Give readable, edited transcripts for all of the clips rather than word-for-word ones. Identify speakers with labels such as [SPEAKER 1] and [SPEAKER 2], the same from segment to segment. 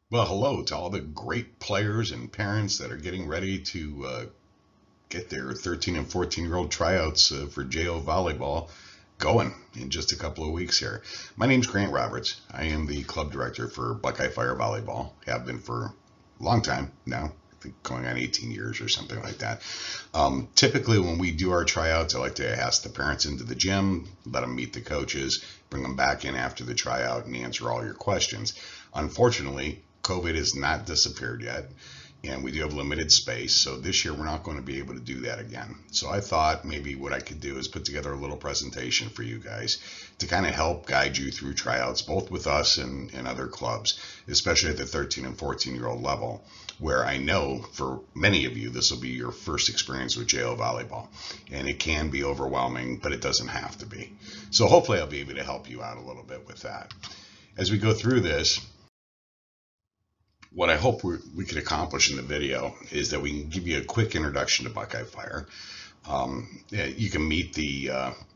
[SPEAKER 1] Well, hello to all the great players and parents that are getting ready to get their 13 and 14-year-old tryouts for JO Volleyball going in just a couple of weeks here. My name's Grant Roberts. I am the club director for Buckeyefire Volleyball. Have been for a long time now. I think going on 18 years or something like that. Typically, when we do our tryouts, I like to ask the parents into the gym, let them meet the coaches, bring them back in after the tryout, and answer all your questions. Unfortunately, COVID has not disappeared yet, and we do have limited space. So this year we're not going to be able to do that again. So I thought maybe what I could do is put together a little presentation for you guys to kind of help guide you through tryouts, both with us and other clubs, especially at the 13 and 14-year-old level, where I know for many of you this will be your first experience with JO volleyball, and it can be overwhelming, but it doesn't have to be. So hopefully I'll be able to help you out a little bit with that. As we go through this, what I hope we could accomplish in the video is that we can give you a quick introduction to Buckeyefire. Yeah, you can meet the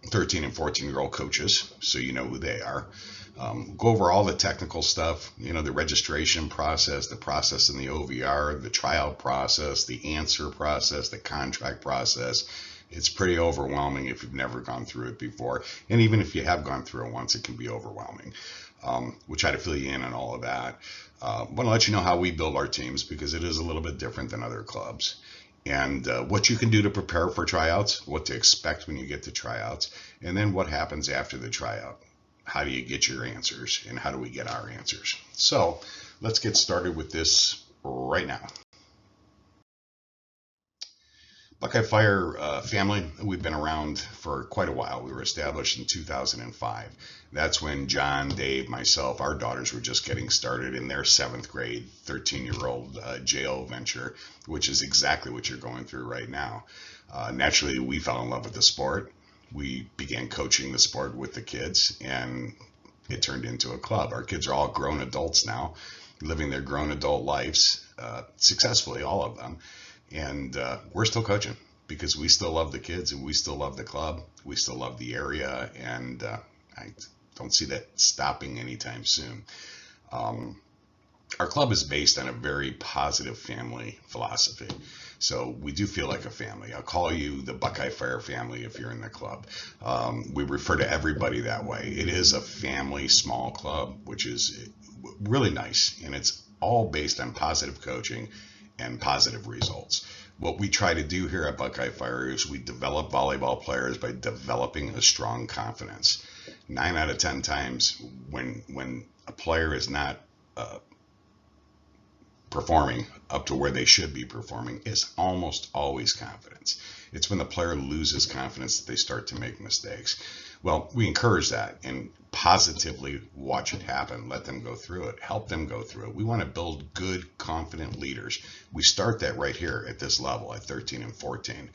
[SPEAKER 1] 13 and 14-year-old coaches, so you know who they are. Go over all the technical stuff, the registration process, the process in the OVR, the tryout process, the answer process, the contract process. It's pretty overwhelming if you've never gone through it before. And even if you have gone through it once, it can be overwhelming. We'll try to fill you in on all of that. I want to let you know how we build our teams because it is a little bit different than other clubs. And what you can do to prepare for tryouts, what to expect when you get to tryouts, and then what happens after the tryout. How do you get your answers, and how do we get our answers? So let's get started with this right now. Buckeyefire family, we've been around for quite a while. We were established in 2005. That's when John, Dave, myself, our daughters were just getting started in their seventh grade, 13-year-old JO venture, which is exactly what you're going through right now. Naturally, we fell in love with the sport. We began coaching the sport with the kids, and it turned into a club. Our kids are all grown adults now, living their grown adult lives successfully, all of them. And we're still coaching because we still love the kids and we still love the club. We still love the area, and I don't see that stopping anytime soon. Our club is based on a very positive family philosophy. So we do feel like a family. I'll call you the Buckeyefire family if you're in the club. We refer to everybody that way. It is a family small club, which is really nice. And it's all based on positive coaching and positive results. What we try to do here at Buckeyefire is we develop volleyball players by developing a strong confidence. 9 out of 10 times when a player is not performing up to where they should be performing, it's almost always confidence. It's when the player loses confidence that they start to make mistakes. Well, we encourage that and positively watch it happen. Let them go through it. Help them go through it. We want to build good, confident leaders. We start that right here at this level at 13 and 14.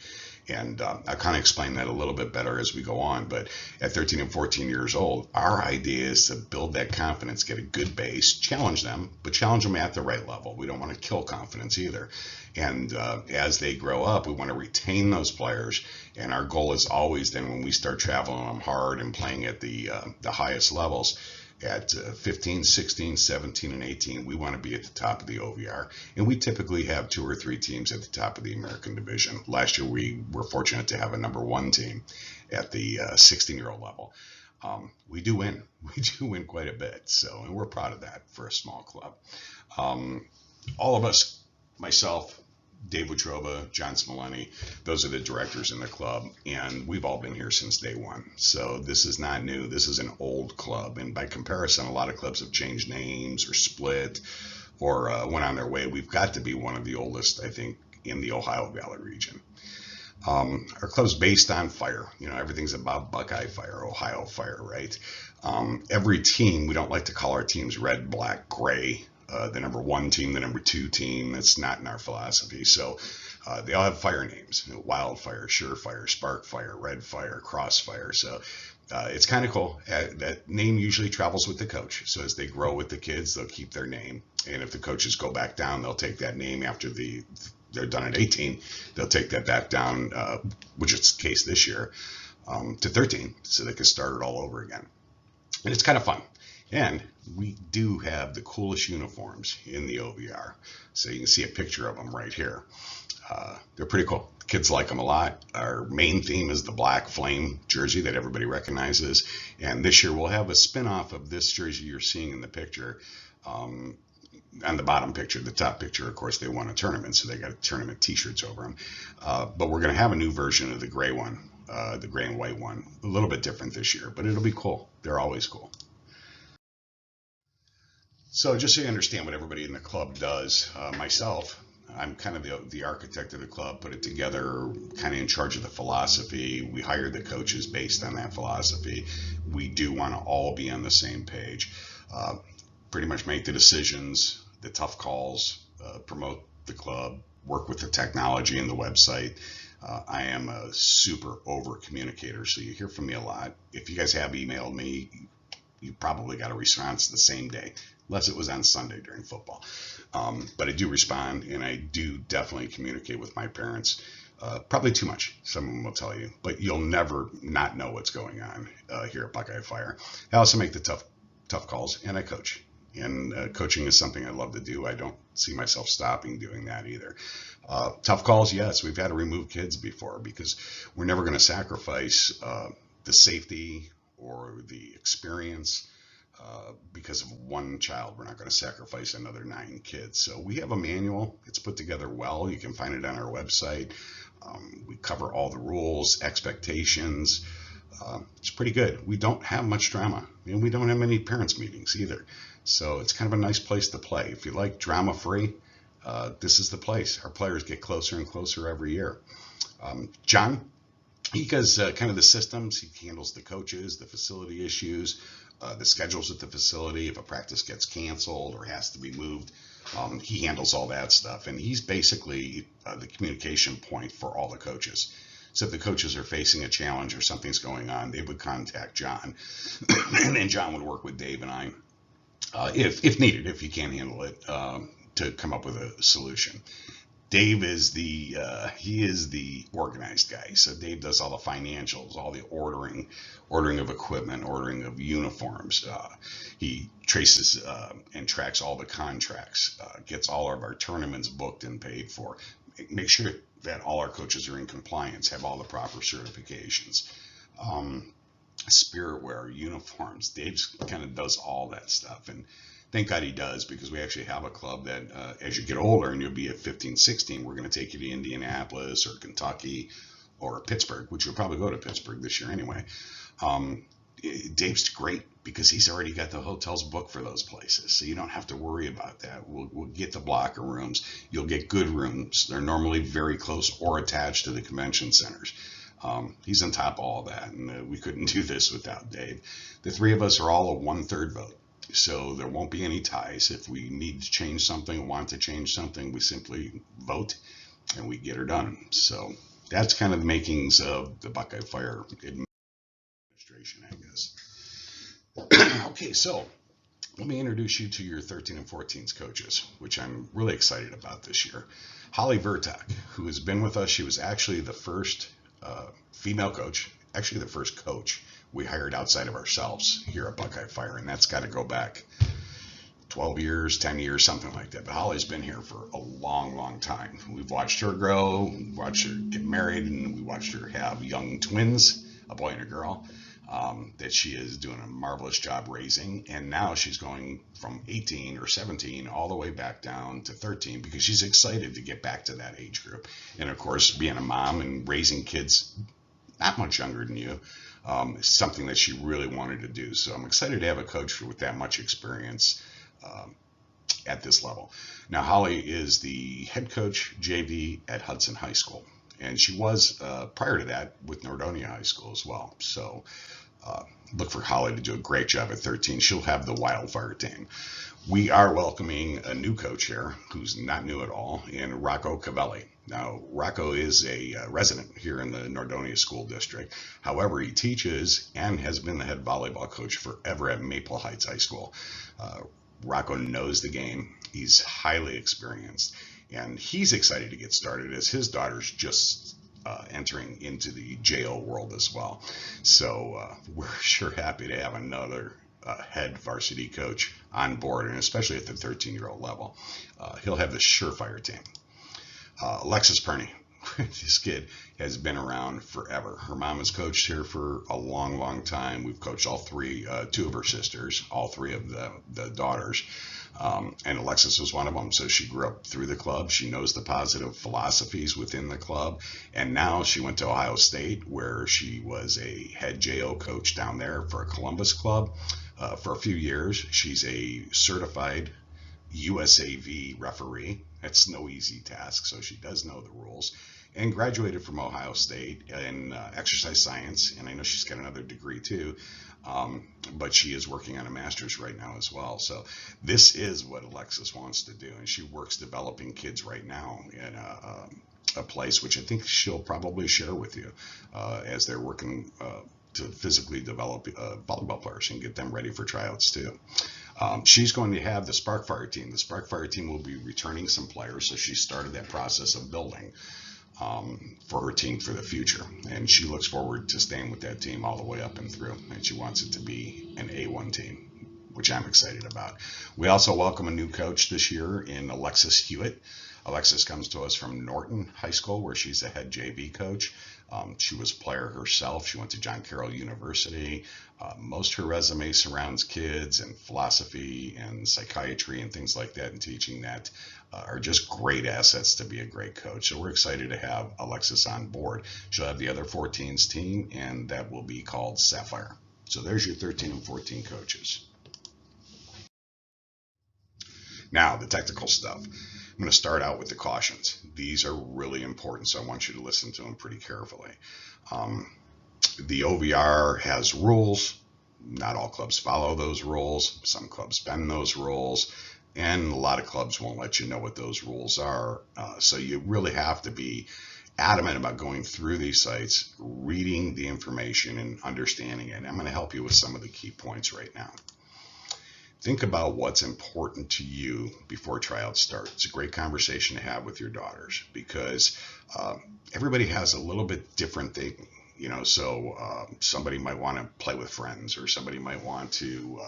[SPEAKER 1] And I'll kind of explain that a little bit better as we go on. But at 13 and 14 years old, our idea is to build that confidence, get a good base, challenge them, but challenge them at the right level. We don't want to kill confidence either. And as they grow up, we want to retain those players. And our goal is always then when we start traveling them hard and playing at the highest levels, at 15, 16, 17, and 18, we want to be at the top of the OVR. And we typically have 2 or 3 teams at the top of the American division. Last year, we were fortunate to have a #1 team at the 16-year-old level. We do win. We do win quite a bit. So, and we're proud of that for a small club. All of us, myself, Dave Wojtroba, John Smoleni, those are the directors in the club, and we've all been here since day one. So this is not new. This is an old club, and by comparison, a lot of clubs have changed names or split or went on their way. We've got to be one of the oldest, I think, in the Ohio Valley region. Our club's based on fire. Everything's about Buckeyefire, Ohio Fire, right? Every team, we don't like to call our teams red, black, gray. The #1 team, the #2 team. That's not in our philosophy. So they all have fire names: Wildfire, Surefire, Sparkfire, Redfire, Crossfire. So it's kind of cool. That name usually travels with the coach. So as they grow with the kids, they'll keep their name. And if the coaches go back down, they'll take that name after they're done at 18. They'll take that back down, which is the case this year, to 13, so they can start it all over again. And it's kind of fun. And we do have the coolest uniforms in the OVR. So you can see a picture of them right here. They're pretty cool. Kids like them a lot. Our main theme is the black flame jersey that everybody recognizes. And this year we'll have a spin-off of this jersey you're seeing in the picture. On the bottom picture, the top picture, of course, they won a tournament, so they got tournament t-shirts over them. But we're going to have a new version of the gray one, the gray and white one. A little bit different this year, but it'll be cool. They're always cool. So just so you understand what everybody in the club does, myself, I'm kind of the architect of the club, put it together, kind of in charge of the philosophy. We hire the coaches based on that philosophy. We do want to all be on the same page. Pretty much make the decisions, the tough calls, promote the club, work with the technology and the website. I am a super over communicator, so you hear from me a lot. If you guys have emailed me, you probably got a response the same day, unless it was on Sunday during football. But I do respond, and I do definitely communicate with my parents. Probably too much, some of them will tell you, but you'll never not know what's going on here at Buckeyefire. I also make the tough calls, and I coach. And coaching is something I love to do. I don't see myself stopping doing that either. Tough calls, yes, we've had to remove kids before because we're never going to sacrifice the safety or the experience because of one child. We're not going to sacrifice another 9 kids. So we have a manual. It's put together well. You can find it on our website. We cover all the rules, expectations. It's pretty good. We don't have much drama, and we don't have many parents meetings either. So it's kind of a nice place to play. If you like drama free, this is the place. Our players get closer and closer every year. John, he does kind of the systems. He handles the coaches, the facility issues, the schedules at the facility. If a practice gets canceled or has to be moved, he handles all that stuff. And he's basically the communication point for all the coaches. So if the coaches are facing a challenge or something's going on, they would contact John. And then John would work with Dave and I, if needed, if he can't handle it, to come up with a solution. Dave is the organized guy. So Dave does all the financials, all the ordering of equipment, ordering of uniforms. He traces and tracks all the contracts, gets all of our tournaments booked and paid for. Make sure that all our coaches are in compliance, have all the proper certifications. Spirit wear, uniforms. Dave kind of does all that stuff. And thank God he does, because we actually have a club that as you get older and you'll be at 15, 16, we're going to take you to Indianapolis or Kentucky or Pittsburgh, which you'll probably go to Pittsburgh this year anyway. Dave's great because he's already got the hotels booked for those places, so you don't have to worry about that. We'll get the blocker rooms. You'll get good rooms. They're normally very close or attached to the convention centers. He's on top of all that, and we couldn't do this without Dave. The three of us are all a 1/3 vote, so there won't be any ties. If we need to change something, want to change something, we simply vote and we get her done. So that's kind of the makings of the Buckeyefire administration, I guess. Okay, so let me introduce you to your 13 and 14s coaches, which I'm really excited about this year. Holly Vertock, who has been with us, she was actually the first female coach, actually the first coach we hired outside of ourselves here at Buckeyefire, and that's got to go back 12 years, 10 years, something like that. But Holly's been here for a long, long time. We've watched her grow, we watched her get married, and we watched her have young twins, a boy and a girl, that she is doing a marvelous job raising. And now she's going from 18 or 17 all the way back down to 13 because she's excited to get back to that age group. And of course, being a mom and raising kids not much younger than you, is something that she really wanted to do. So I'm excited to have a coach with that much experience at this level. Now, Holly is the head coach JV at Hudson High School, and she was prior to that with Nordonia High School as well. So look for Holly to do a great job at 13. She'll have the Wildfire team. We are welcoming a new coach here who's not new at all, in Rocco Cavelli. Now, Rocco is a resident here in the Nordonia School District. However, he teaches and has been the head volleyball coach forever at Maple Heights High School. Rocco knows the game. He's highly experienced, and he's excited to get started as his daughter's just entering into the JO world as well. So we're sure happy to have another head varsity coach on board, and especially at the 13-year-old level. He'll have the surefire team. Alexis Bernie. This kid has been around forever. Her mom has coached here for a long, long time. We've coached all three, two of her sisters, all three of the daughters. And Alexis was one of them. So she grew up through the club. She knows the positive philosophies within the club. And now she went to Ohio State, where she was a head JO coach down there for a Columbus club for a few years. She's a certified USAV referee. That's no easy task, so she does know the rules. And graduated from Ohio State in exercise science, and I know she's got another degree too, but she is working on a master's right now as well. So this is what Alexis wants to do, and she works developing kids right now in a place which I think she'll probably share with you as they're working to physically develop volleyball players and get them ready for tryouts too. She's going to have the Sparkfire team. The Sparkfire team will be returning some players, so she started that process of building for her team for the future. And she looks forward to staying with that team all the way up and through. And she wants it to be an A1 team, which I'm excited about. We also welcome a new coach this year in Alexis Hewitt. Alexis comes to us from Norton High School, where she's a head JV coach. She was a player herself. She went to John Carroll University. Most of her resume surrounds kids and philosophy and psychiatry and things like that, and teaching that are just great assets to be a great coach. So we're excited to have Alexis on board. She'll have the other 14's team, and that will be called Sapphire. So there's your 13 and 14 coaches. Now, the technical stuff. I'm going to start out with the cautions. These are really important, so I want you to listen to them pretty carefully. The OVR has rules. Not all clubs follow those rules. Some clubs bend those rules, and a lot of clubs won't let you know what those rules are. So you really have to be adamant about going through these sites, reading the information, and understanding it. I'm going to help you with some of the key points right now. Think about what's important to you before tryouts start. It's a great conversation to have with your daughters, because everybody has a little bit different thing, so somebody might want to play with friends, or somebody might want to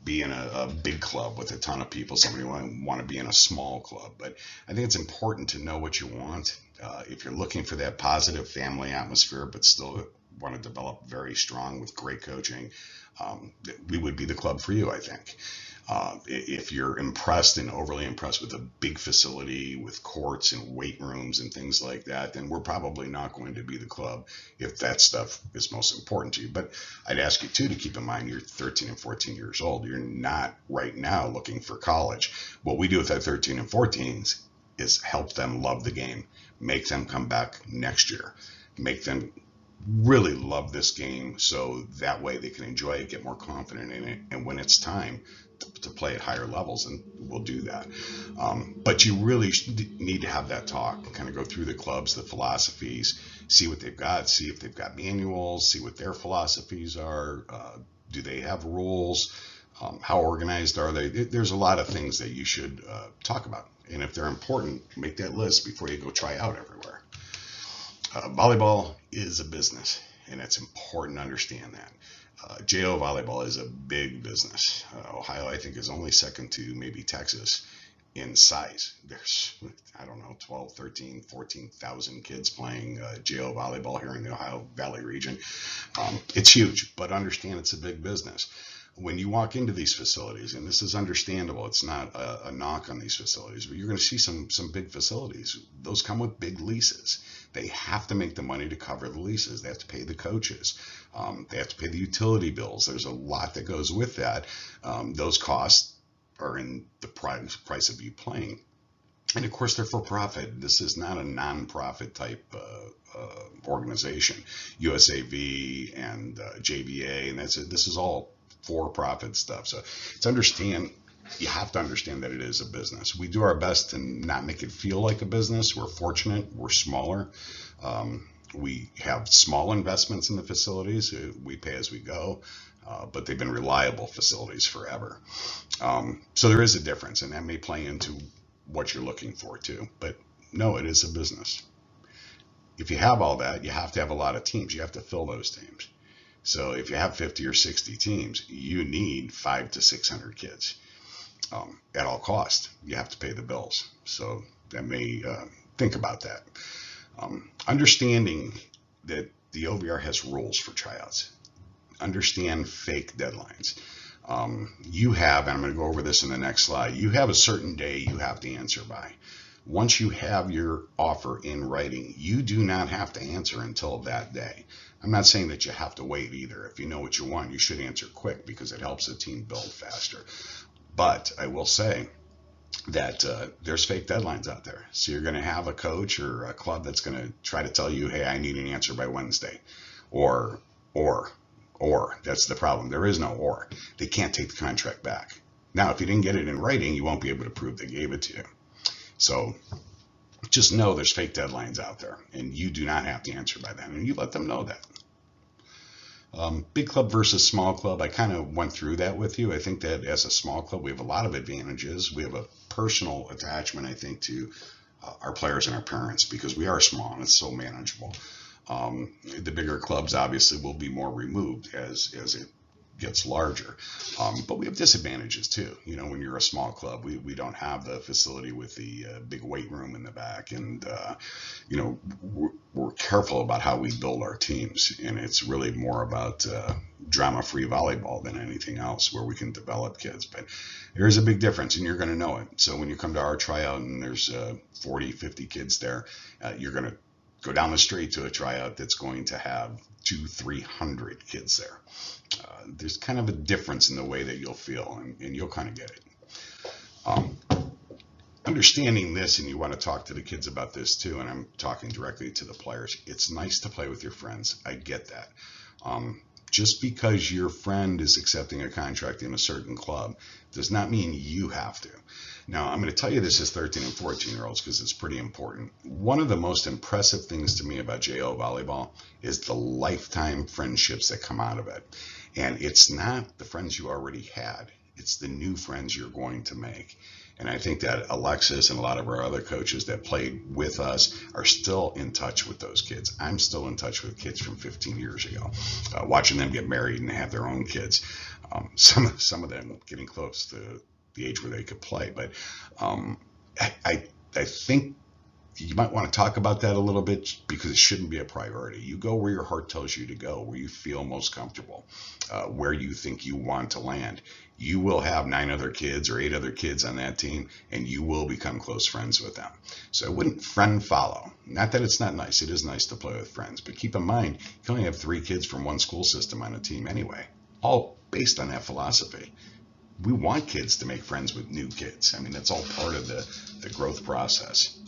[SPEAKER 1] be in a big club with a ton of people. Somebody might want to be in a small club. But I think it's important to know what you want. If you're looking for that positive family atmosphere, but still want to develop very strong with great coaching, we would be the club for you, I think. If you're impressed and overly impressed with a big facility with courts and weight rooms and things like that, then we're probably not going to be the club if that stuff is most important to you. But I'd ask you too to keep in mind you're 13 and 14 years old. You're not right now looking for college. What we do with our 13 and 14s is help them love the game, make them come back next year, make them really love this game, so that way they can enjoy it, get more confident in it, and when it's time to play at higher levels, and we'll do that. But you really need to have that talk, kind of go through the clubs, the philosophies, see what they've got, see if they've got manuals, see what their philosophies are. Do they have rules? How organized are they? There's a lot of things that you should talk about, and if they're important, make that list before you go try out everywhere. Volleyball is a business, and it's important to understand that. JO volleyball is a big business. Ohio, I think, is only second to maybe Texas in size. There's, 12, 13, 14,000 kids playing JO volleyball here in the Ohio Valley region. It's huge, but understand it's a big business. When you walk into these facilities, and this is understandable, it's not a knock on these facilities, but you're going to see some big facilities. Those come with big leases. They have to make the money to cover the leases. They have to pay the coaches. They have to pay the utility bills. There's a lot that goes with that. Those costs are in the price of you playing. And of course, they're for profit. This is not a non-profit type organization. USAV and JVA, and this is all for-profit stuff. So you have to understand that it is a business. We do our best to not make it feel like a business. We're fortunate. We're smaller. We have small investments in the facilities. We pay as we go, but they've been reliable facilities forever. So there is a difference, and that may play into what you're looking for too. But no, it is a business. If you have all that, you have to have a lot of teams. You have to fill those teams. So if you have 50 or 60 teams, you need 500 to 600 kids at all cost. You have to pay the bills. So that may think about that. Understanding that the OVR has rules for tryouts. Understand fake deadlines. You have, and I'm going to go over this in the next slide, you have a certain day you have to answer by. Once you have your offer in writing, you do not have to answer until that day. I'm not saying that you have to wait either. If you know what you want, you should answer quick because it helps the team build faster. But I will say that there's fake deadlines out there. So you're going to have a coach or a club that's going to try to tell you, hey, I need an answer by Wednesday. Or, that's the problem. There is no or. They can't take the contract back. Now, if you didn't get it in writing, you won't be able to prove they gave it to you. So just know there's fake deadlines out there, and you do not have to answer by then, and you let them know that. Big club versus small club, I kind of went through that with you. I think that as a small club, we have a lot of advantages. We have a personal attachment, I think, to our players and our parents because we are small and it's so manageable. The bigger clubs obviously will be more removed as it gets larger, but we have disadvantages too. You know, when you're a small club, we don't have the facility with the big weight room in the back, and you know, we're careful about how we build our teams, and it's really more about drama-free volleyball than anything else, where we can develop kids. But there is a big difference, and you're going to know it. So when you come to our tryout and there's 40, 50 kids there, you're going to go down the street to a tryout that's going to have 200-300 kids there. There's kind of a difference in the way that you'll feel, and you'll kind of get it. Understanding this, and you want to talk to the kids about this too, and I'm talking directly to the players, it's nice to play with your friends. I get that. Just because your friend is accepting a contract in a certain club does not mean you have to. Now, I'm going to tell you this as 13 and 14-year-olds because it's pretty important. One of the most impressive things to me about JO volleyball is the lifetime friendships that come out of it. And it's not the friends you already had. It's the new friends you're going to make. And I think that Alexis and a lot of our other coaches that played with us are still in touch with those kids. I'm still in touch with kids from 15 years ago, watching them get married and have their own kids. Some of them getting close to the age where they could play. But I think you might want to talk about that a little bit because it shouldn't be a priority. You go where your heart tells you to go, where you feel most comfortable, where you think you want to land. You will have 9 other kids or 8 other kids on that team, and you will become close friends with them. So I wouldn't friend follow. Not that it's not nice. It is nice to play with friends. But keep in mind, you can only have 3 kids from one school system on a team anyway, all based on that philosophy. We want kids to make friends with new kids. I mean, that's all part of the growth process.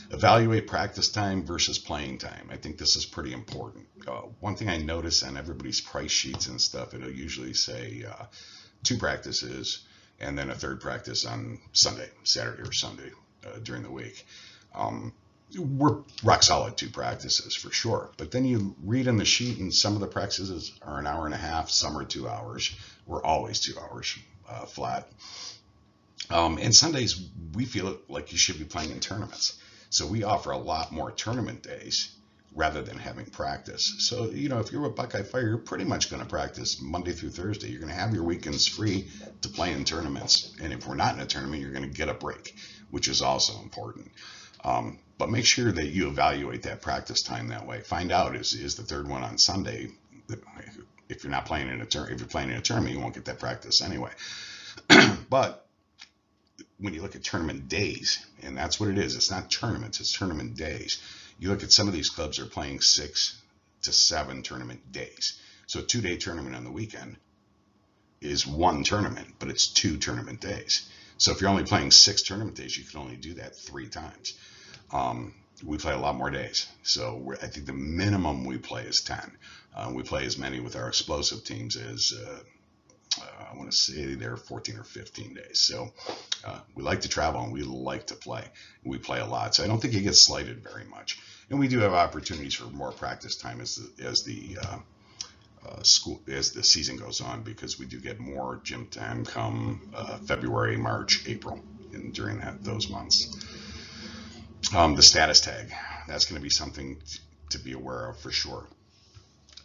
[SPEAKER 1] Evaluate practice time versus playing time. I think this is pretty important. One thing I notice on everybody's price sheets and stuff, it'll usually say 2 practices and then a 3rd practice on Saturday or Sunday during the week. We're rock solid 2 practices for sure. But then you read in the sheet and some of the practices are an hour and a half, some are 2 hours. We're always 2 hours flat. And Sundays, we feel like you should be playing in tournaments. So we offer a lot more tournament days rather than having practice. So, you know, if you're with Buckeyefire, you're pretty much going to practice Monday through Thursday. You're going to have your weekends free to play in tournaments. And if we're not in a tournament, you're going to get a break, which is also important. But make sure that you evaluate that practice time that way. Find out, is the 3rd one on Sunday? If you're not playing in a tournament, if you're playing in a tournament, you won't get that practice anyway. But when you look at tournament days, and that's what it is, it's not tournaments, it's tournament days. You look at some of these clubs are playing 6 to 7 tournament days. So a 2-day tournament on the weekend is 1 tournament, but it's 2 tournament days. So if you're only playing 6 tournament days, you can only do that 3 times. We play a lot more days. So I think the minimum we play is 10. We play as many with our explosive teams as I want to say they're 14 or 15 days. So we like to travel and we like to play. We play a lot. So I don't think it gets slighted very much. And we do have opportunities for more practice time as the season goes on, because we do get more gym time come February, March, April, and during those months. The status tag, that's going to be something to be aware of for sure.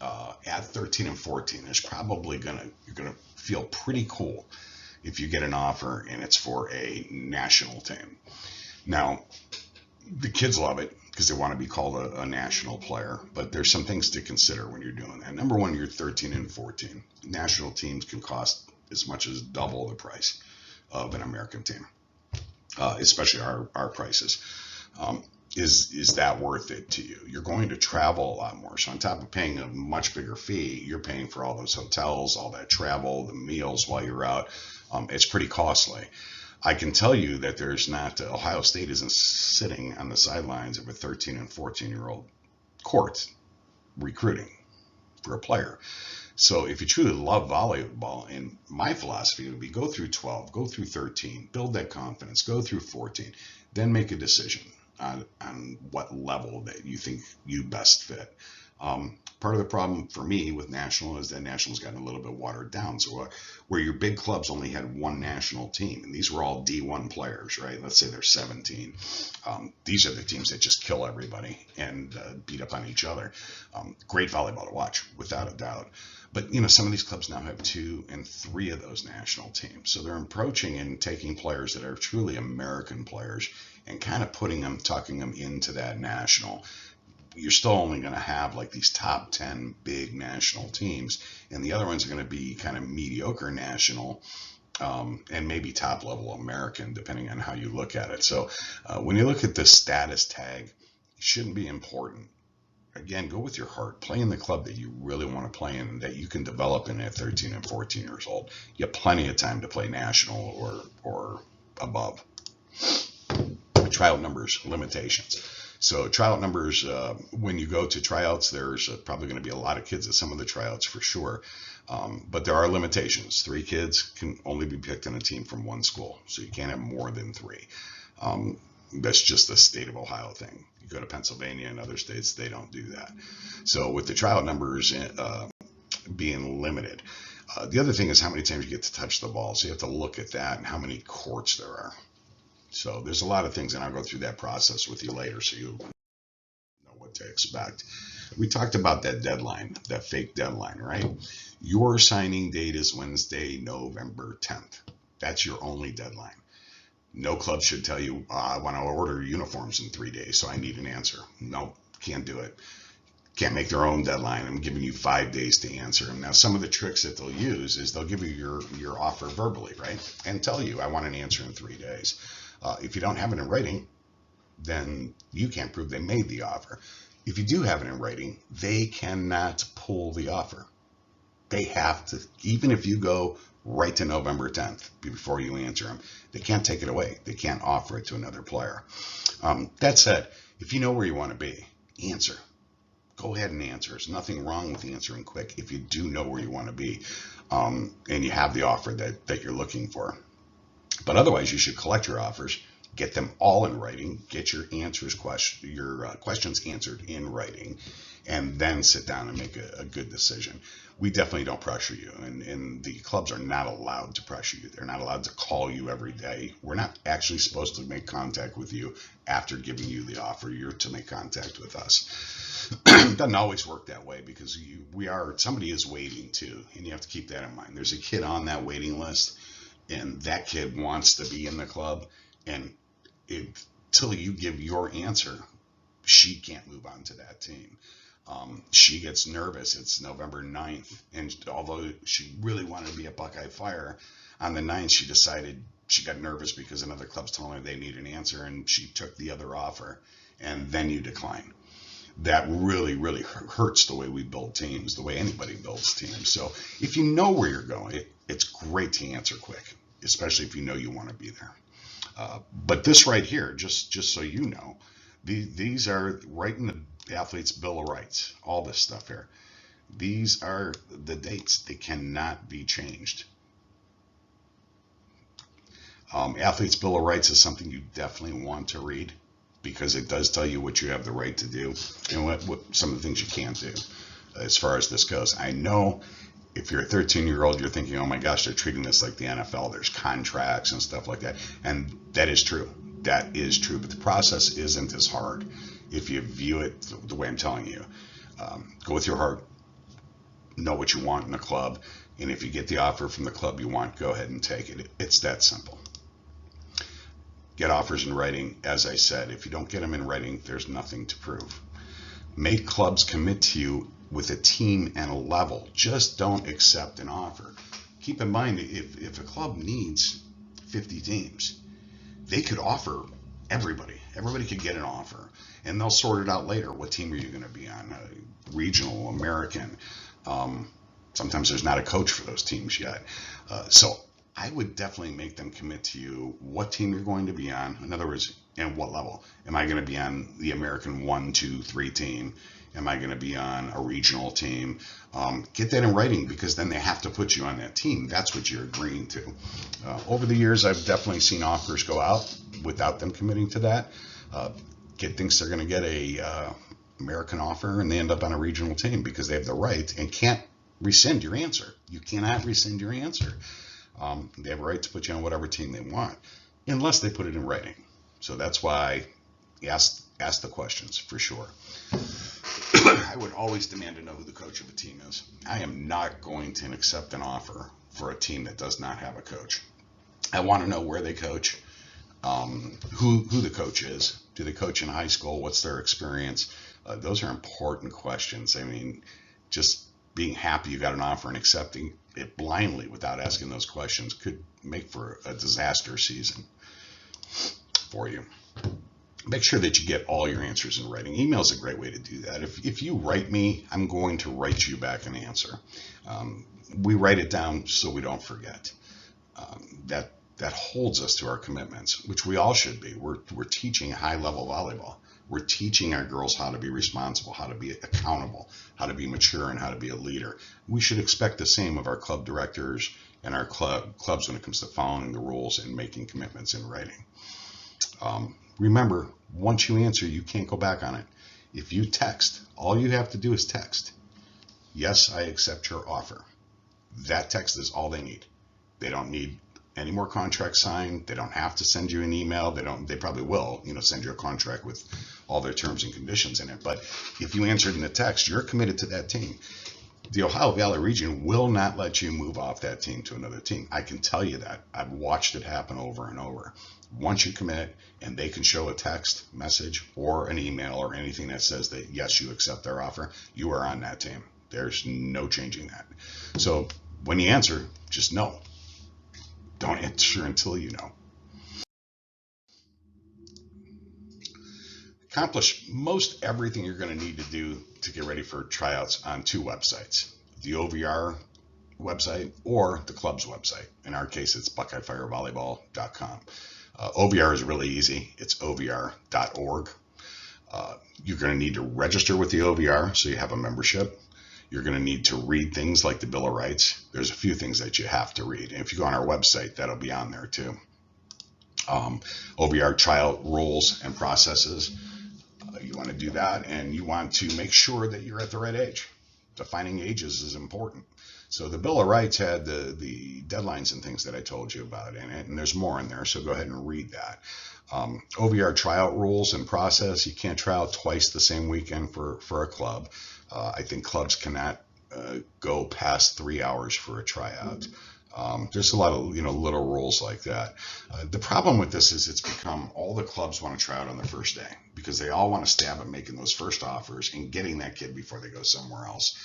[SPEAKER 1] at 13 and 14, you're gonna feel pretty cool if you get an offer and it's for a national team. Now, the kids love it because they want to be called a national player, but there's some things to consider when you're doing that. Number one, you're 13 and 14. National teams can cost as much as double the price of an American team, especially our prices. Is that worth it to you? You're going to travel a lot more. So on top of paying a much bigger fee, you're paying for all those hotels, all that travel, the meals while you're out. It's pretty costly. I can tell you that Ohio State isn't sitting on the sidelines of a 13 and 14-year-old court recruiting for a player. So if you truly love volleyball, and my philosophy would be go through 12, go through 13, build that confidence, go through 14, then make a decision on what level that you think you best fit. Part of the problem for me with national is that national's gotten a little bit watered down. So where your big clubs only had one national team, and these were all D1 players, right? Let's say there's 17. These are the teams that just kill everybody and beat up on each other. Great volleyball to watch, without a doubt. But some of these clubs now have 2 and 3 of those national teams. So they're approaching and taking players that are truly American players and kind of tucking them into that national. You're still only going to have like these top 10 big national teams, and the other ones are going to be kind of mediocre national and maybe top level American, depending on how you look at it. So when you look at the status tag, it shouldn't be important. Again, go with your heart. Play in the club that you really want to play in and that you can develop in at 13 and 14 years old. You have plenty of time to play national or above. Tryout numbers, limitations. So tryout numbers, when you go to tryouts, there's probably going to be a lot of kids at some of the tryouts for sure. But there are limitations. 3 kids can only be picked in a team from one school. So you can't have more than 3. That's just the state of Ohio thing. You go to Pennsylvania and other states, they don't do that. So with the tryout numbers being limited, the other thing is how many times you get to touch the ball. So you have to look at that and how many courts there are. So there's a lot of things, and I'll go through that process with you later so you know what to expect. We talked about that deadline, that fake deadline, right? Your signing date is Wednesday, November 10th. That's your only deadline. No club should tell you, I want to order uniforms in 3 days, so I need an answer. No, can't do it. Can't make their own deadline. I'm giving you 5 days to answer them. Now, some of the tricks that they'll use is they'll give you your offer verbally, right? And tell you, I want an answer in 3 days. If you don't have it in writing, then you can't prove they made the offer. If you do have it in writing, they cannot pull the offer. They have to, even if you go right to November 10th before you answer them, they can't take it away. They can't offer it to another player. That said, if you know where you want to be, answer. Go ahead and answer. There's nothing wrong with answering quick if you do know where you want to be and you have the offer that you're looking for. But otherwise, you should collect your offers, get them all in writing, get your questions answered in writing, and then sit down and make a good decision. We definitely don't pressure you, and the clubs are not allowed to pressure you. They're not allowed to call you every day. We're not actually supposed to make contact with you after giving you the offer. You're to make contact with us. It doesn't always work that way because somebody is waiting too, and you have to keep that in mind. There's a kid on that waiting list, and that kid wants to be in the club, and until you give your answer, she can't move on to that team. She gets nervous. It's November 9th, and although she really wanted to be at Buckeyefire, on the 9th she decided she got nervous because another club's telling her they need an answer, and she took the other offer, and then you decline. That really, really hurts the way we build teams, the way anybody builds teams. So if you know where you're going, it's great to answer quick, especially if you know you want to be there. But this right here, just so you know, these are right in the Athlete's Bill of Rights, all this stuff here. These are the dates. They cannot be changed. Athlete's Bill of Rights is something you definitely want to read because it does tell you what you have the right to do and what some of the things you can't do as far as this goes. I know if you're a 13-year-old, you're thinking, oh my gosh, they're treating this like the NFL. There's contracts and stuff like that. And that is true. That is true. But the process isn't as hard if you view it the way I'm telling you. Go with your heart. know what you want in a club, and if you get the offer from the club you want, go ahead and take it. It's that simple. Get offers in writing. As I said, if you don't get them in writing, there's nothing to prove. Make clubs commit to you with a team and a level. Just don't accept an offer. Keep in mind, if a club needs 50 teams, they could offer everybody. Everybody could get an offer, and they'll sort it out later. What team are you going to be on? Regional, American. Sometimes there's not a coach for those teams yet. So I would definitely make them commit to you what team you're going to be on. In other words, and what level. Am I going to be on the American 1, 2, 3 team? Am I going to be on a regional team? Get that in writing, because then they have to put you on that team. That's what you're agreeing to. Over the years, I've definitely seen offers go out without them committing to that. Kid thinks they're going to get a American offer, and they end up on a regional team because they have the right and can't rescind your answer. You cannot rescind your answer. They have a right to put you on whatever team they want, unless they put it in writing. So that's why ask the questions for sure. I would always demand to know who the coach of a team is. I am not going to accept an offer for a team that does not have a coach. I want to know where they coach, who the coach is. Do they coach in high school? What's their experience? Those are important questions. I mean, just being happy you got an offer and accepting it blindly without asking those questions could make for a disaster season for you. Make sure that you get all your answers in writing. Email is a great way to do that. If you write me, I'm going to write you back an answer. We write it down so we don't forget. That holds us to our commitments, which we all should be. We're teaching high-level volleyball. We're teaching our girls how to be responsible, how to be accountable, how to be mature, and how to be a leader. We should expect the same of our club directors and our clubs when it comes to following the rules and making commitments in writing. Remember, once you answer, you can't go back on it. If you text, all you have to do is text, "Yes, I accept your offer." That text is all they need. They don't need any more contracts signed. They don't have to send you an email. They probably will, send you a contract with all their terms and conditions in it. But if you answered in the text, you're committed to that team. The Ohio Valley region will not let you move off that team to another team. I can tell you that. I've watched it happen over and over. Once you commit and they can show a text message or an email or anything that says that, yes, you accept their offer, you are on that team. There's no changing that. So when you answer, just know. Don't answer until you know. Accomplish most everything you're going to need to do to get ready for tryouts on 2 websites, the OVR website or the club's website. In our case, it's BuckeyefireVolleyball.com. OVR is really easy. It's ovr.org. You're going to need to register with the OVR so you have a membership. You're going to need to read things like the Bill of Rights. There's a few things that you have to read. And if you go on our website, that'll be on there too. OVR tryout rules and processes. You want to do that, and you want to make sure that you're at the right age. Defining ages is important. So the Bill of Rights had the deadlines and things that I told you about in it, and there's more in there, so go ahead and read that. OVR tryout rules and process. You can't try out twice the same weekend for a club. I think clubs cannot go past 3 hours for a tryout. There's a lot of little rules like that. The problem with this is it's become all the clubs want to try out on the first day because they all want to stab at making those first offers and getting that kid before they go somewhere else.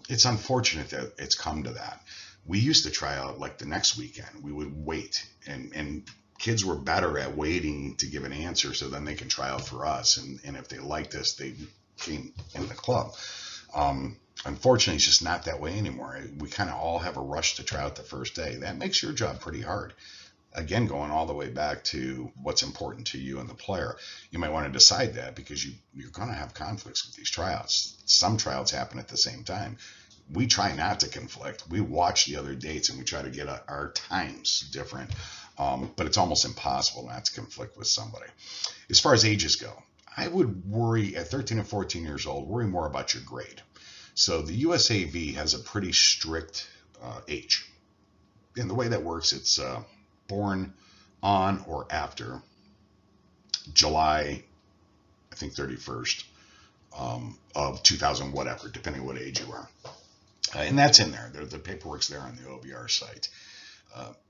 [SPEAKER 1] It's unfortunate that it's come to that. We used to try out like the next weekend. We would wait, and kids were better at waiting to give an answer so then they can try out for us. And if they liked us, they came in the club. Unfortunately, it's just not that way anymore. We kind of all have a rush to try out the first day. That makes your job pretty hard. Again, going all the way back to what's important to you and the player, you might want to decide that because you're going to have conflicts with these tryouts. Some tryouts happen at the same time. We try not to conflict. We watch the other dates and we try to get our times different. But it's almost impossible not to conflict with somebody. As far as ages go, I would worry at 13 and 14 years old, worry more about your grade. So the USAV has a pretty strict age. And the way that works, it's born on or after July, I think 31st of 2000, whatever, depending on what age you are. And that's in there. The paperwork's there on the OVR site.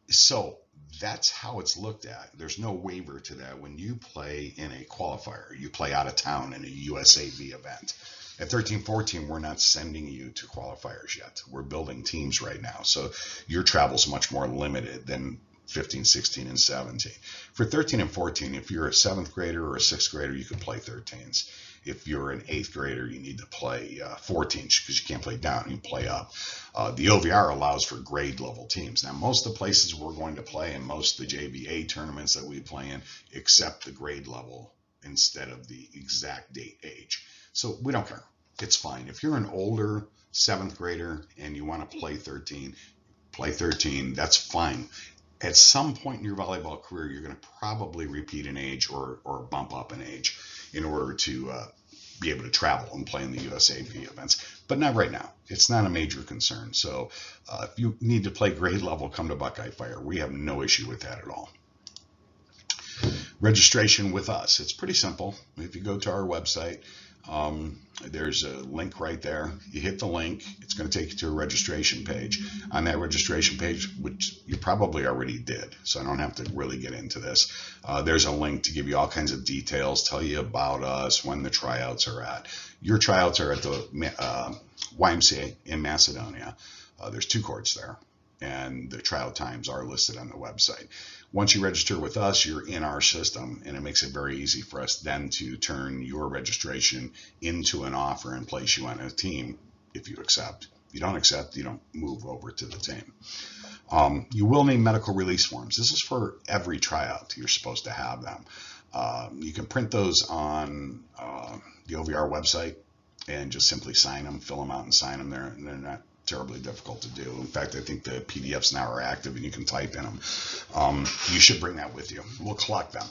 [SPEAKER 1] So that's how it's looked at. There's no waiver to that. When you play in a qualifier, you play out of town in a USAV event. At 13-14, we're not sending you to qualifiers yet. We're building teams right now. So your travel's much more limited than 15, 16, and 17. For 13 and 14, if you're a 7th grader or a 6th grader, you can play 13s. If you're an 8th grader, you need to play 14s because you can't play down, you can play up. The OVR allows for grade level teams. Now, most of the places we're going to play and most of the JVA tournaments that we play in accept the grade level instead of the exact date age. So we don't care. It's fine. If you're an older 7th grader and you want to play 13, that's fine. At some point in your volleyball career, you're going to probably repeat an age or bump up an age in order to be able to travel and play in the USAV events, but not right now. It's not a major concern. So if you need to play grade level, come to Buckeyefire. We have no issue with that at all. Registration with us. It's pretty simple. If you go to our website, there's a link right there. You hit the link, it's going to take you to a registration page. On that registration page, which you probably already did, so I don't have to really get into this, there's a link to give you all kinds of details, tell you about us, when the tryouts are at. Your tryouts are at the YMCA in Macedonia. There's 2 courts there, and the tryout times are listed on the website. Once you register with us, you're in our system, and it makes it very easy for us then to turn your registration into an offer and place you on a team if you accept. If you don't accept, you don't move over to the team. You will need medical release forms. This is for every tryout. You're supposed to have them. You can print those on the OVR website and just simply sign them, fill them out and sign them there. And they're not terribly difficult to do. In fact, I think the PDFs now are active and you can type in them. You should bring that with you. We'll collect them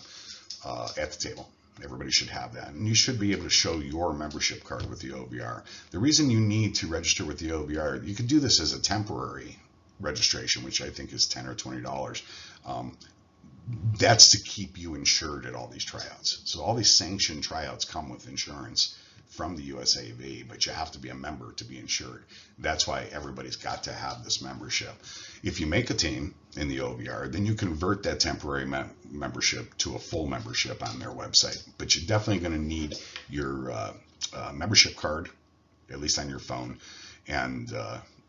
[SPEAKER 1] at the table. Everybody should have that. And you should be able to show your membership card with the OVR. The reason you need to register with the OVR, you could do this as a temporary registration, which I think is $10 or $20. That's to keep you insured at all these tryouts. So all these sanctioned tryouts come with insurance from the USAV, but you have to be a member to be insured. That's why everybody's got to have this membership. If you make a team in the OVR, then you convert that temporary membership to a full membership on their website. But you're definitely going to need your membership card, at least on your phone, and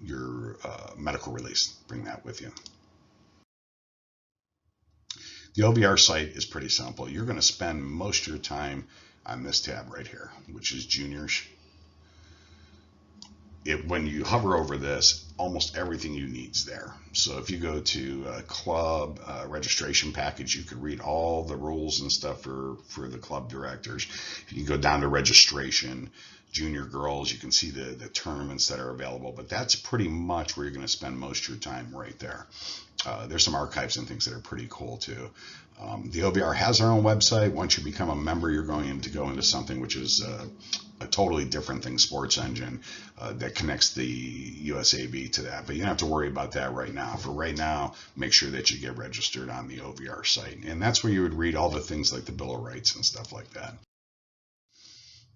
[SPEAKER 1] your medical release. Bring that with you. The OVR site is pretty simple. You're going to spend most of your time on this tab right here, which is juniors. When you hover over this, almost everything you need is there. So if you go to club registration package, you could read all the rules and stuff for the club directors. You can go down to registration, junior girls, you can see the tournaments that are available, but that's pretty much where you're going to spend most of your time right there. There's some archives and things that are pretty cool too. The OVR has their own website. Once you become a member, you're going to go into something which is a totally different thing, Sports Engine, that connects the USAV to that. But you don't have to worry about that right now. For right now, make sure that you get registered on the OVR site. And that's where you would read all the things like the Bill of Rights and stuff like that.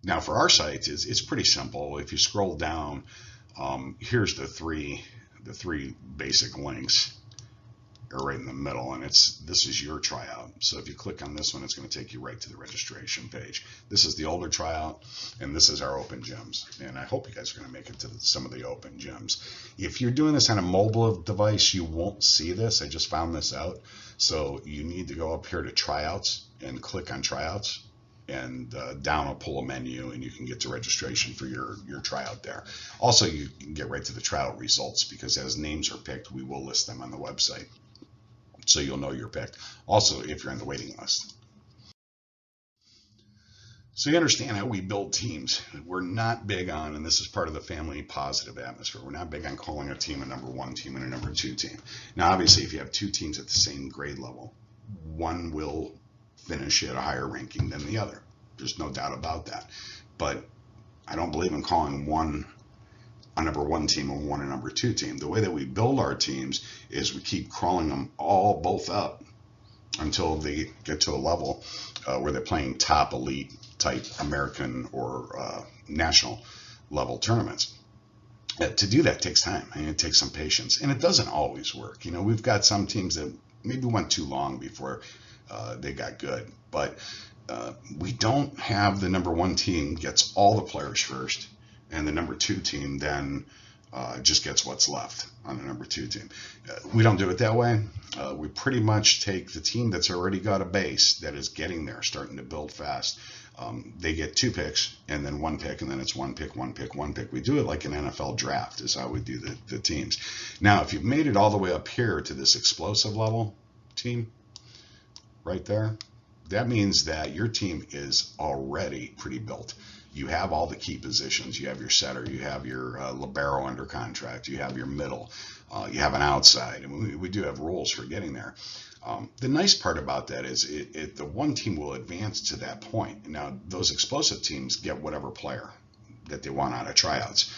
[SPEAKER 1] Now for our site, it's pretty simple. If you scroll down, here's the three basic links are right in the middle, and this is your tryout. So if you click on this one, it's going to take you right to the registration page. This is the older tryout, and this is our open gyms. And I hope you guys are going to make it to some of the open gyms. If you're doing this on a mobile device, you won't see this. I just found this out. So you need to go up here to Tryouts and click on Tryouts, and down will pull a menu, and you can get to registration for your tryout there. Also, you can get right to the tryout results, because as names are picked, we will list them on the website, so you'll know you're picked. Also, if you're on the waiting list. So you understand how we build teams. We're not big on, and this is part of the family positive atmosphere, we're not big on calling a team a number 1 team and a number 2 team. Now, obviously, if you have 2 teams at the same grade level, one will finish at a higher ranking than the other. There's no doubt about that. But I don't believe in calling one a number 1 team and one a number 2 team. The way that we build our teams is we keep crawling them both up until they get to a level where they're playing top elite type American or national level tournaments. To do that takes time, and it takes some patience, and it doesn't always work. We've got some teams that maybe went too long before they got good, but we don't have the number one team gets all the players first, and the number two team then just gets what's left on the number two team. We don't do it that way. We pretty much take the team that's already got a base that is getting there, starting to build fast. They get 2 picks and then 1 pick, and then it's 1 pick, 1 pick, 1 pick. We do it like an NFL draft is how we do the teams. Now, if you've made it all the way up here to this explosive level team right there, that means that your team is already pretty built. You have all the key positions. You have your setter, you have your libero under contract, you have your middle, you have an outside, and we do have rules for getting there. The nice part about that is the one team will advance to that point. Now, those explosive teams get whatever player that they want out of tryouts.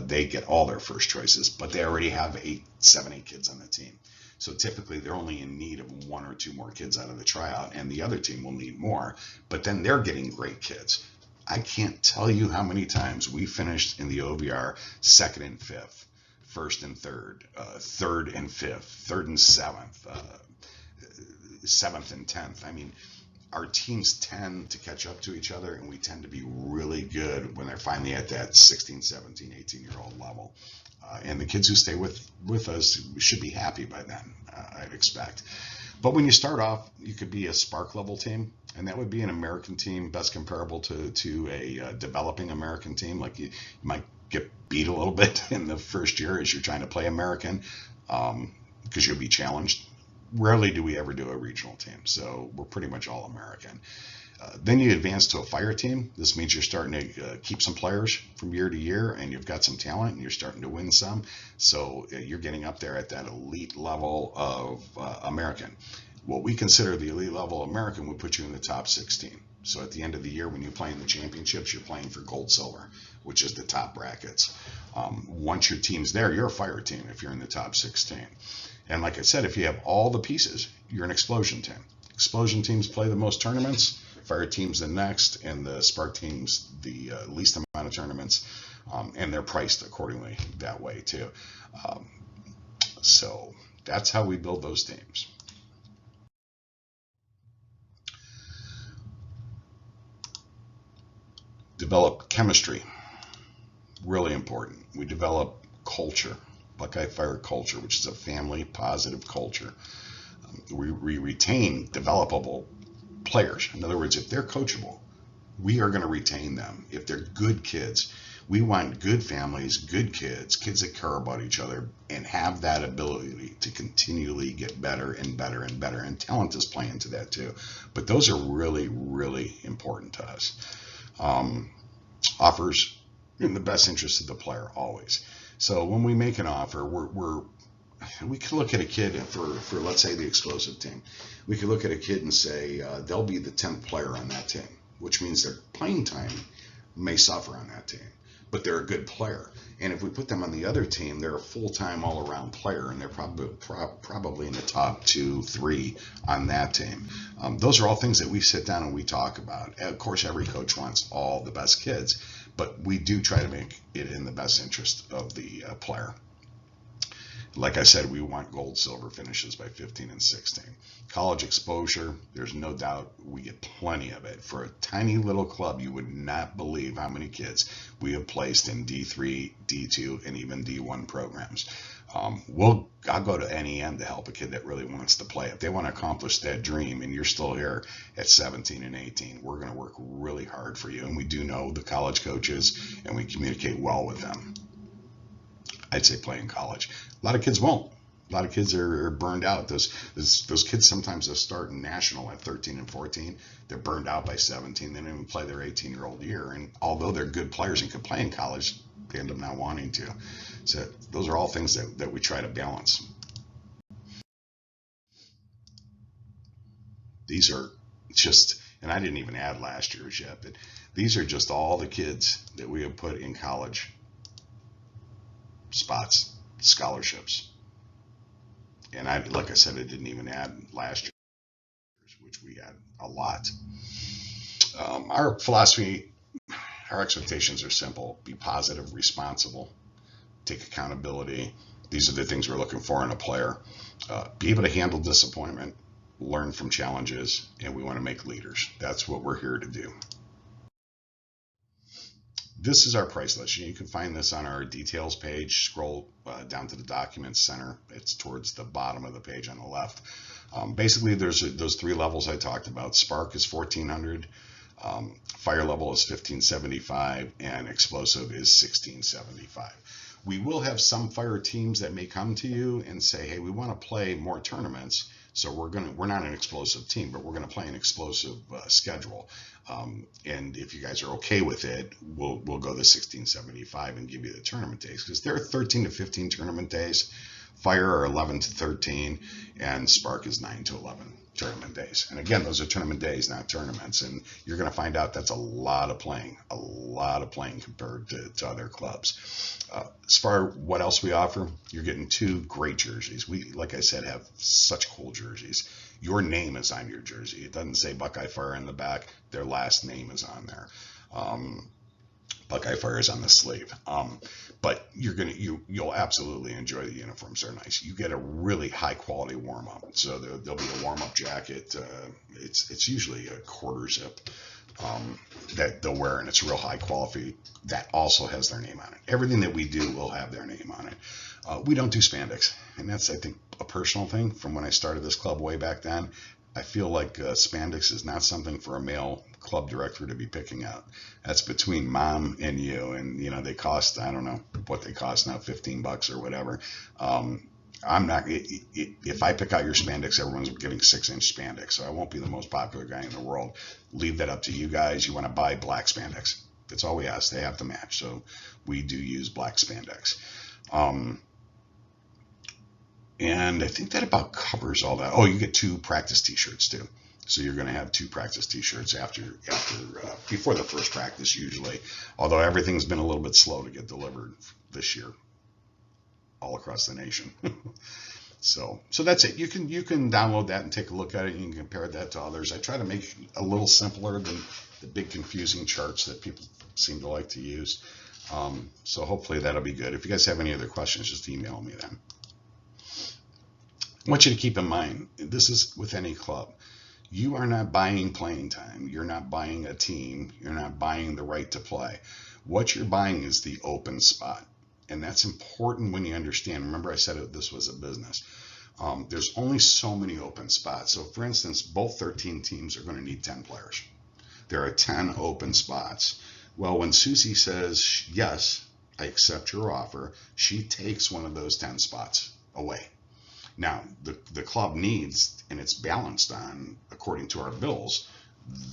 [SPEAKER 1] They get all their first choices, but they already have 7, 8 kids on the team. So typically they're only in need of 1 or 2 more kids out of the tryout, and the other team will need more, but then they're getting great kids. I can't tell you how many times we finished in the OVR 2nd and 5th, 1st and 3rd, 3rd and 5th, 3rd and 7th, 7th and 10th. I mean, our teams tend to catch up to each other, and we tend to be really good when they're finally at that 16, 17, 18-year-old level. And the kids who stay with us should be happy by then, I'd expect. But when you start off, you could be a spark level team, and that would be an American team, best comparable to a developing American team. Like you might get beat a little bit in the first year as you're trying to play American, because you'll be challenged. Rarely do we ever do a regional team, so we're pretty much all American. Then you advance to a fire team. This means you're starting to keep some players from year to year, and you've got some talent, and you're starting to win some. So you're getting up there at that elite level of American. What we consider the elite level American would put you in the top 16. So at the end of the year, when you play in the championships, you're playing for gold, silver, which is the top brackets. Once your team's there, you're a fire team if you're in the top 16. And like I said, if you have all the pieces, you're an explosion team. Explosion teams play the most tournaments, fire teams the next, and the spark teams the least amount of tournaments, and they're priced accordingly that way too. So that's how we build those teams. Develop chemistry, really important. We develop culture, Buckeyefire culture, which is a family positive culture. We retain developable players. In other words, if they're coachable, we are going to retain them. If they're good kids, we want good families, good kids, kids that care about each other and have that ability to continually get better and better and better. And talent is playing into that too. But those are really, really important to us. Offers in the best interest of the player always. So when we make an offer, we could look at a kid for let's say the explosive team. We could look at a kid and say they'll be the 10th player on that team, which means their playing time may suffer on that team, but they're a good player. And if we put them on the other team, they're a full-time all-around player, and they're probably in the top 2, 3 on that team. Those are all things that we sit down and we talk about. Of course, every coach wants all the best kids, but we do try to make it in the best interest of the player. Like I said, we want gold, silver finishes by 15 and 16. College exposure, there's no doubt we get plenty of it. For a tiny little club, you would not believe how many kids we have placed in D3, D2, and even D1 programs. I'll go to any end to help a kid that really wants to play. If they want to accomplish that dream and you're still here at 17 and 18, we're going to work really hard for you. And we do know the college coaches, and we communicate well with them. I'd say play in college. A lot of kids won't. A lot of kids are burned out. Those kids sometimes they'll start in national at 13 and 14. They're burned out by 17. They don't even play their 18-year-old year. And although they're good players and can play in college, they end up not wanting to. So those are all things that we try to balance. These are just, and I didn't even add last year's yet, but these are just all the kids that we have put in college spots, scholarships. And like I said, I didn't even add last year, which we had a lot. Our philosophy, our expectations are simple: be positive, responsible, take accountability. These are the things we're looking for in a player. Be able to handle disappointment, learn from challenges, and we want to make leaders. That's what we're here to do. This is our price list. You can find this on our details page. Scroll down to the documents center. It's towards the bottom of the page on the left. Basically, there's those 3 levels I talked about. Spark is $1,400. Fire level is $1,575, and explosive is $1,675. We will have some fire teams that may come to you and say, hey, we want to play more tournaments, so we're not an explosive team, but we're going to play an explosive schedule. And if you guys are okay with it, we'll go the $1,675 and give you the tournament days, because there are 13 to 15 tournament days. Fire are 11 to 13, and Spark is 9 to 11 tournament days. And again, those are tournament days, not tournaments. And you're going to find out that's a lot of playing compared to other clubs. As far as what else we offer, you're getting 2 great jerseys. We, like I said, have such cool jerseys. Your name is on your jersey. It doesn't say Buckeyefire in the back. Their last name is on there. Buckeyefire is on the sleeve. But you'll absolutely enjoy the uniforms. They're nice. You get a really high quality warm up. So there'll be a warm up jacket. It's usually a quarter zip that they'll wear, and it's real high quality. That also has their name on it. Everything that we do will have their name on it. We don't do spandex, and that's, I think, a personal thing from when I started this club way back then. I feel like spandex is not something for a male club director to be picking out. That's between mom and you, and they cost, I don't know what they cost now, $15 or whatever. I'm not. If I pick out your spandex, everyone's getting 6-inch spandex, so I won't be the most popular guy in the world. Leave that up to you guys. You want to buy black spandex? That's all we ask. They have to match, so we do use black spandex. And I think that about covers all that. Oh, you get 2 practice t-shirts too. So you're going to have 2 practice t-shirts before the first practice usually. Although everything's been a little bit slow to get delivered this year, all across the nation. So that's it. You can download that and take a look at it. You can compare that to others. I try to make it a little simpler than the big confusing charts that people seem to like to use. So hopefully that'll be good. If you guys have any other questions, just email me then. I want you to keep in mind, this is with any club. You are not buying playing time. You're not buying a team. You're not buying the right to play. What you're buying is the open spot. And that's important when you understand. Remember, I said this was a business. There's only so many open spots. So, for instance, both 13 teams are going to need 10 players. There are 10 open spots. Well, when Susie says, yes, I accept your offer, she takes one of those 10 spots away. Now, the club needs, and it's balanced on, according to our bills,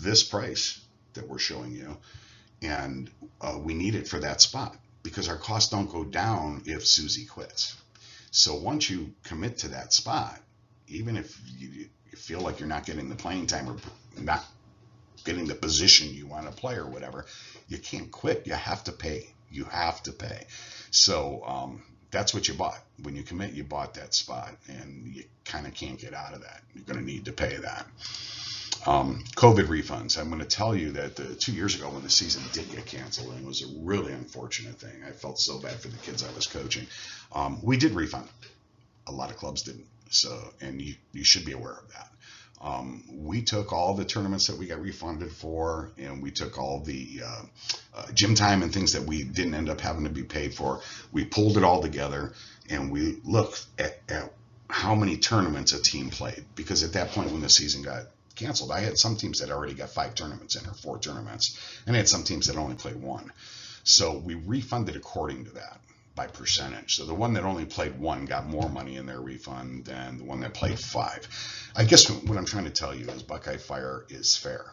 [SPEAKER 1] this price that we're showing you, and we need it for that spot because our costs don't go down if Susie quits. So once you commit to that spot, even if you feel like you're not getting the playing time or not getting the position you want to play or whatever, you can't quit. You have to pay. You have to pay. So that's what you bought. When you commit, you bought that spot, and you kind of can't get out of that. You're going to need to pay that. COVID refunds. I'm going to tell you that 2 years ago when the season did get canceled, and it was a really unfortunate thing. I felt so bad for the kids I was coaching. We did refund. A lot of clubs didn't. So, and you should be aware of that. We took all the tournaments that we got refunded for, and we took all the gym time and things that we didn't end up having to be paid for. We pulled it all together, and we looked at how many tournaments a team played. Because at that point when the season got canceled, I had some teams that already got 5 tournaments in, or 4 tournaments, and I had some teams that only played 1. So we refunded according to that, by percentage. So the one that only played 1 got more money in their refund than the one that played 5. I guess what I'm trying to tell you is Buckeyefire is fair,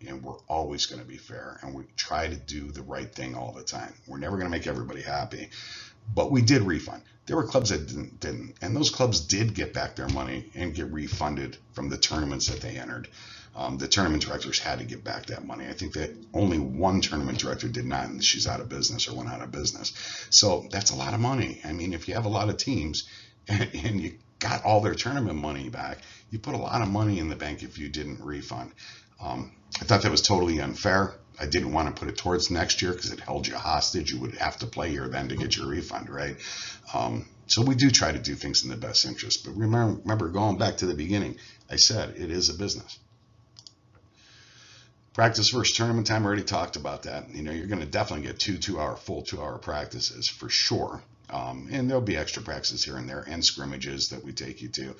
[SPEAKER 1] and we're always going to be fair, and we try to do the right thing all the time. We're never going to make everybody happy, but we did refund. There were clubs that didn't, and those clubs did get back their money and get refunded from the tournaments that they entered. The tournament directors had to give back that money. I think that only one tournament director did not, and she's out of business or went out of business. So that's a lot of money. I mean, if you have a lot of teams and got all their tournament money back. You put a lot of money in the bank if you didn't refund. I thought that was totally unfair. I didn't want to put it towards next year because it held you hostage. You would have to play here then to get your refund, right? So we do try to do things in the best interest. But remember, going back to the beginning, I said it is a business. Practice versus tournament time, I already talked about that. You're going to definitely get full 2-hour practices for sure. And there'll be extra practices here and there and scrimmages that we take you to.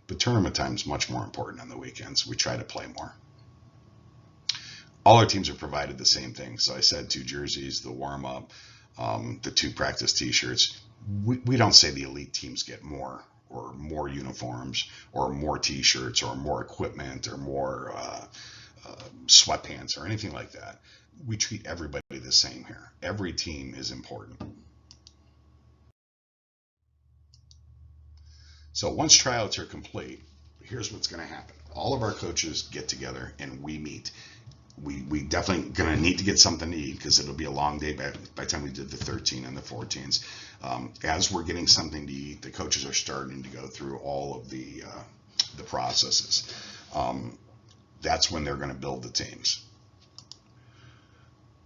[SPEAKER 1] But tournament time is much more important on the weekends. We try to play more. All our teams are provided the same thing. So I said 2 jerseys, the warm-up, the 2 practice t-shirts. We don't say the elite teams get more or more uniforms or more t-shirts or more equipment or more sweatpants or anything like that. We treat everybody the same here. Every team is important. So once tryouts are complete, here's what's going to happen. All of our coaches get together and we meet. We definitely going to need to get something to eat because it'll be a long day by the time we did the 13 and the 14s. As we're getting something to eat, the coaches are starting to go through all of the processes. That's when they're going to build the teams.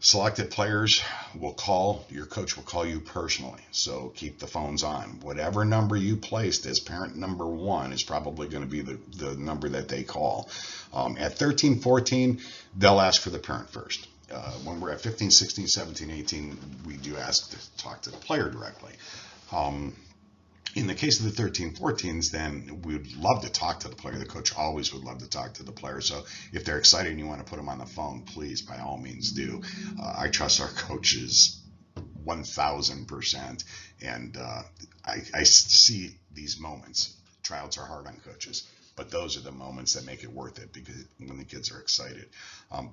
[SPEAKER 1] Selected players will call, your coach will call you personally, so keep the phones on. Whatever number you placed as parent number 1 is probably going to be the number that they call. At 13, 14, they'll ask for the parent first. When we're at 15, 16, 17, 18, we do ask to talk to the player directly. In the case of the 13, 14s, then we would love to talk to the player. The coach always would love to talk to the player. So if they're excited and you want to put them on the phone, please, by all means do. I trust our coaches 1,000%. And I see these moments. Tryouts are hard on coaches, but those are the moments that make it worth it because when the kids are excited.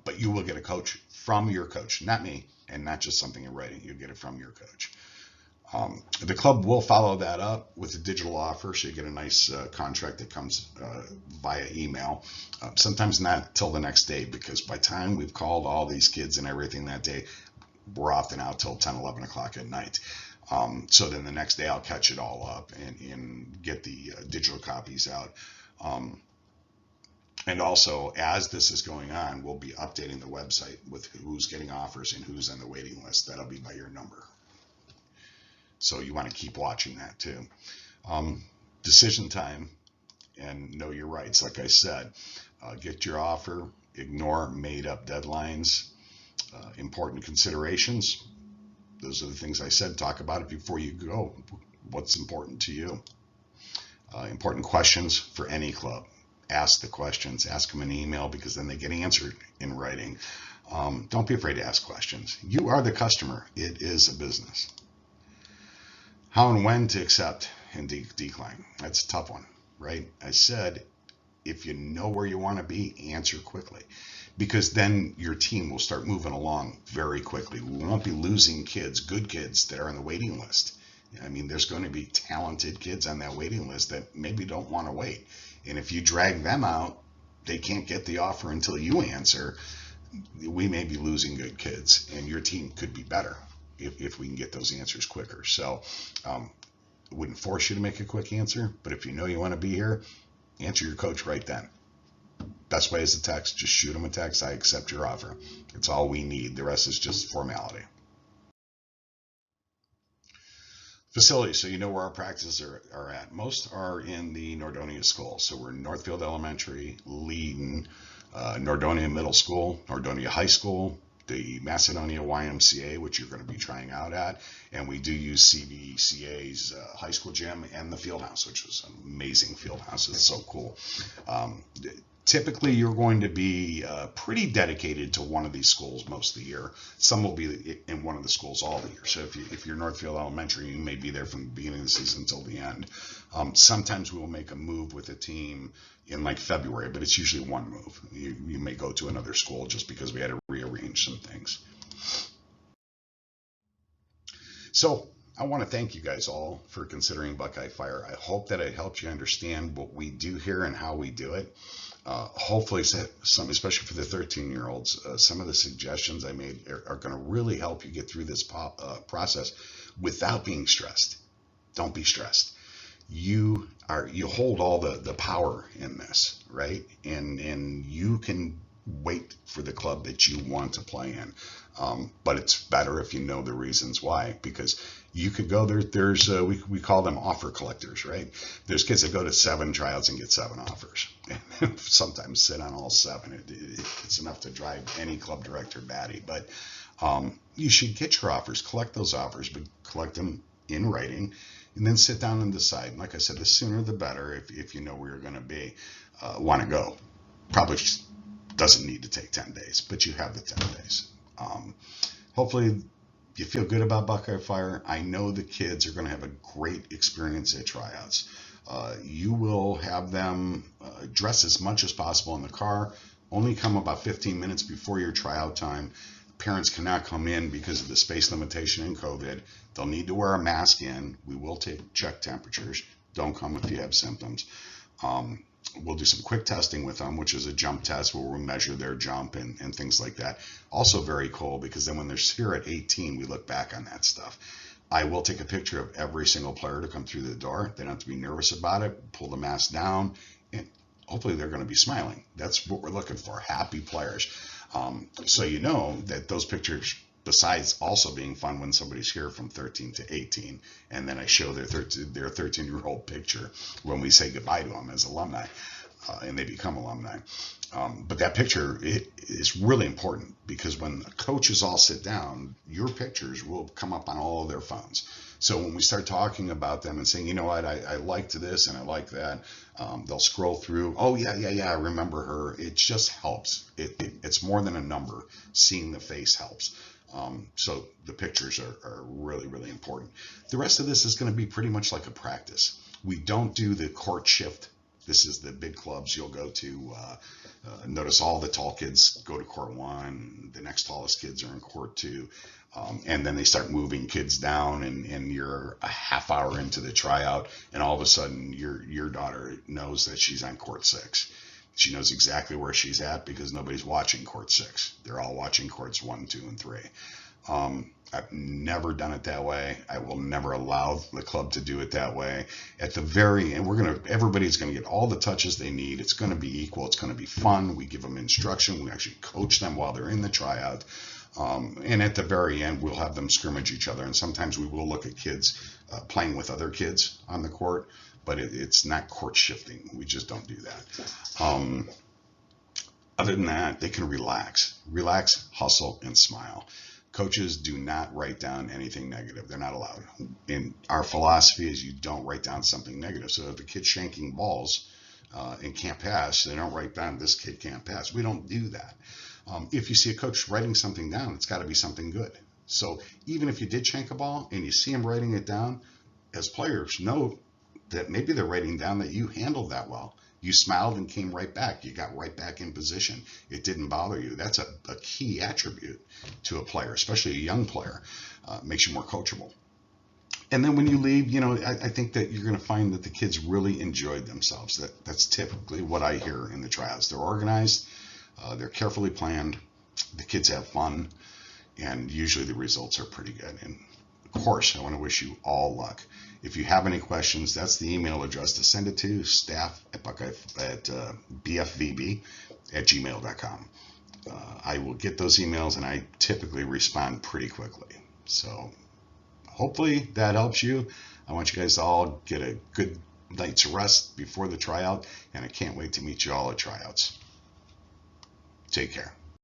[SPEAKER 1] But you will get a coach from your coach, not me, and not just something in writing. You'll get it from your coach. The club will follow that up with a digital offer, so you get a nice contract that comes via email. Sometimes not till the next day, because by the time we've called all these kids and everything that day, we're often out till 10, 11 o'clock at night. So then the next day I'll catch it all up and get the digital copies out. And also, as this is going on, we'll be updating the website with who's getting offers and who's on the waiting list. That'll be by your number. So you want to keep watching that too. Decision time and know your rights. Like I said, get your offer, ignore made up deadlines, important considerations. Those are the things I said. Talk about it before you go. What's important to you? Important questions for any club. Ask the questions. Ask them in email because then they get answered in writing. Don't be afraid to ask questions. You are the customer. It is a business. How and when to accept and decline. That's a tough one, right? I said, if you know where you want to be, answer quickly, because then your team will start moving along very quickly. We won't be losing kids, good kids that are on the waiting list. I mean, there's going to be talented kids on that waiting list that maybe don't want to wait. And if you drag them out, they can't get the offer until you answer. We may be losing good kids, and your team could be better if we can get those answers quicker. So I wouldn't force you to make a quick answer, but if you know you want to be here, answer your coach right then. Best way is a text. Just shoot them a text. I accept your offer. It's all we need. The rest is just formality. Facilities, so you know where our practices are at. Most are in the Nordonia School. So we're in Northfield Elementary, Leiden, Nordonia Middle School, Nordonia High School, the Macedonia YMCA, which you're going to be trying out at, and we do use CVCA's high school gym and the field house, which is an amazing field house. It's so cool. Typically, you're going to be pretty dedicated to one of these schools most of the year. Some will be in one of the schools all the year. So if you're Northfield Elementary, you may be there from the beginning of the season until the end. Sometimes we will make a move with a team in like February, but it's usually one move. You may go to another school just because we had to rearrange some things. So I want to thank you guys all for considering Buckeyefire. I hope that it helped you understand what we do here and how we do it. Hopefully, some, especially for the 13-year-olds, some of the suggestions I made are going to really help you get through this process without being stressed. Don't be stressed. you hold all the power in this, right? And you can wait for the club that you want to play in. But it's better if you know the reasons why, because you could go there. We call them offer collectors, right? There's kids that go to 7 tryouts and get 7 offers, and sometimes sit on all 7. It's enough to drive any club director batty. But you should get your offers, collect those offers, but collect them in writing, and then sit down and decide. Like I said, the sooner the better. If you know where you're going to be, want to go. Probably doesn't need to take 10 days, but you have the 10 days. Hopefully you feel good about Buckeyefire. I know the kids are going to have a great experience at tryouts. You will have them dress as much as possible in the car. Only come about 15 minutes before your tryout time. Parents cannot come in because of the space limitation and COVID. They'll need to wear a mask in. We will check temperatures. Don't come if you have symptoms. We'll do some quick testing with them, which is a jump test where we'll measure their jump and things like that. Also very cool, because then when they're here at 18, we look back on that stuff. I will take a picture of every single player to come through the door. They don't have to be nervous about it. Pull the mask down, and hopefully they're going to be smiling. That's what we're looking for, happy players. So you know that those pictures, besides also being fun when somebody's here from 13 to 18, and then I show their 13-year-old picture when we say goodbye to them as alumni, and they become alumni. But that picture, it is really important, because when the coaches all sit down, your pictures will come up on all of their phones. So when we start talking about them and saying, you know what, I liked this and I like that, they'll scroll through. Oh yeah, I remember her. It just helps. It's more than a number. Seeing the face helps. So the pictures are really, really important. The rest of this is going to be pretty much like a practice. We don't do the court shift. This is the big clubs you'll go to. Notice all the tall kids go to court 1. The next tallest kids are in court 2. And then they start moving kids down, and you're a half hour into the tryout, and all of a sudden your daughter knows that she's on court 6. She knows exactly where she's at, because nobody's watching court 6. They're all watching courts 1, 2, and 3. I've never done it that way. I will never allow the club to do it that way. At the very end, everybody's going to get all the touches they need. It's going to be equal. It's going to be fun. We give them instruction. We actually coach them while they're in the tryout. And at the very end, we'll have them scrimmage each other. And sometimes we will look at kids playing with other kids on the court, but it's not court shifting. We just don't do that. Other than that, they can relax, hustle, and smile. Coaches do not write down anything negative. They're not allowed. And our philosophy is you don't write down something negative. So if a kid's shanking balls and can't pass, they don't write down this kid can't pass. We don't do that. If you see a coach writing something down, it's got to be something good. So even if you did shank a ball and you see him writing it down, as players, know that maybe they're writing down that you handled that well. You smiled and came right back. You got right back in position. It didn't bother you. That's a key attribute to a player, especially a young player. Makes you more coachable. And then when you leave, I think that you're going to find that the kids really enjoyed themselves. That's typically what I hear in the tryouts. They're organized. They're carefully planned. The kids have fun. And usually the results are pretty good. And of course, I want to wish you all luck. If you have any questions, that's the email address to send it to, staff@bfvb@gmail.com. I will get those emails, and I typically respond pretty quickly. So hopefully that helps you. I want you guys to all get a good night's rest before the tryout, and I can't wait to meet you all at tryouts. Take care.